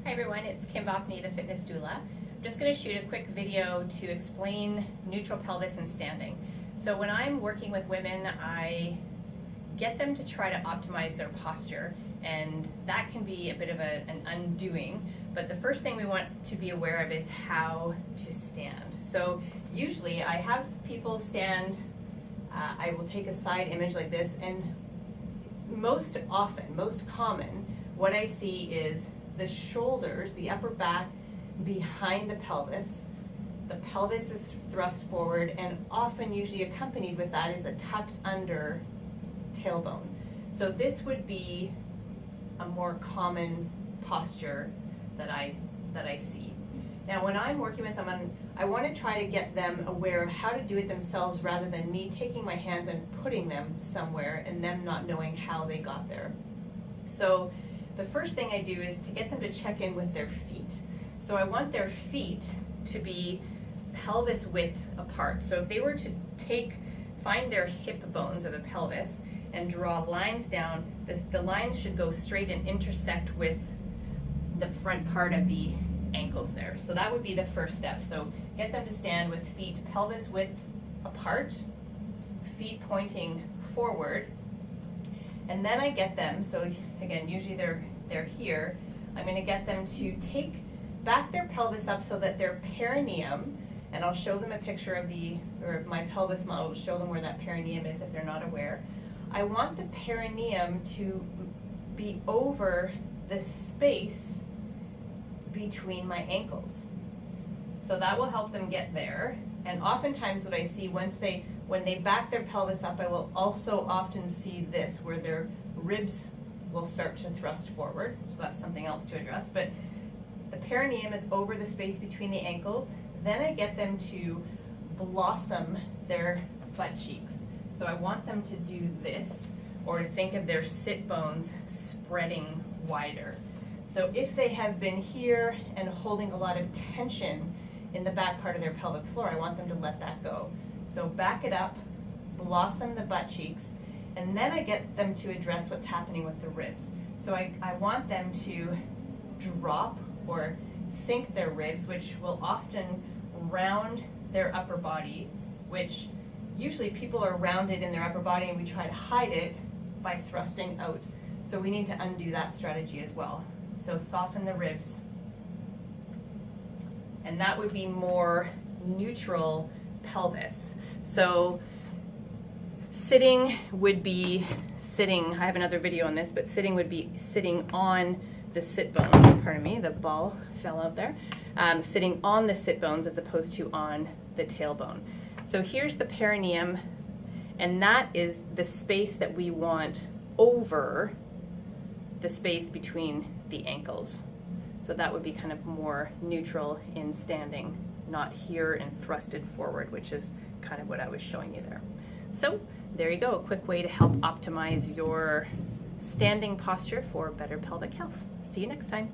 Hi everyone, it's Kim Vopney, the fitness doula. I'm just going to shoot a quick video to explain neutral pelvis and standing. So when I'm working with women, I get them to try to optimize their posture, and that can be a bit of an undoing, but the first thing we want to be aware of is how to stand. So usually I have people stand, I will take a side image like this, and most common, what I see is the shoulders, the upper back behind the pelvis. The pelvis is thrust forward, and often usually accompanied with that is a tucked under tailbone. So this would be a more common posture that I see. Now when I'm working with someone, I want to try to get them aware of how to do it themselves rather than me taking my hands and putting them somewhere and them not knowing how they got there. So the first thing I do is to get them to check in with their feet. So I want their feet to be pelvis width apart. So if they were to find their hip bones or the pelvis and draw lines down, the lines should go straight and intersect with the front part of the ankles there. So that would be the first step. So get them to stand with feet pelvis width apart, feet pointing forward, and then I get them, so again, usually they're here, I'm going to get them to take back their pelvis up so that their perineum, and I'll show them a picture of my pelvis model to show them where that perineum is if they're not aware. I want the perineum to be over the space between my ankles. So that will help them get there. And oftentimes what I see when they back their pelvis up, I will also often see this, where their ribs will start to thrust forward. So that's something else to address. But the perineum is over the space between the ankles. Then I get them to blossom their butt cheeks. So I want them to do this, or to think of their sit bones spreading wider. So if they have been here and holding a lot of tension in the back part of their pelvic floor, I want them to let that go. So back it up, blossom the butt cheeks, and then I get them to address what's happening with the ribs. So I want them to drop or sink their ribs, which will often round their upper body, which usually people are rounded in their upper body and we try to hide it by thrusting out. So we need to undo that strategy as well. So soften the ribs. And that would be more neutral pelvis. So sitting would be sitting, I have another video on this, but sitting would be sitting on the sit bones, pardon me, the ball fell out there, sitting on the sit bones as opposed to on the tailbone. So here's the perineum, and that is the space that we want over the space between the ankles. So that would be kind of more neutral in standing, not here and thrusted forward, which is kind of what I was showing you there. So there you go, a quick way to help optimize your standing posture for better pelvic health. See you next time.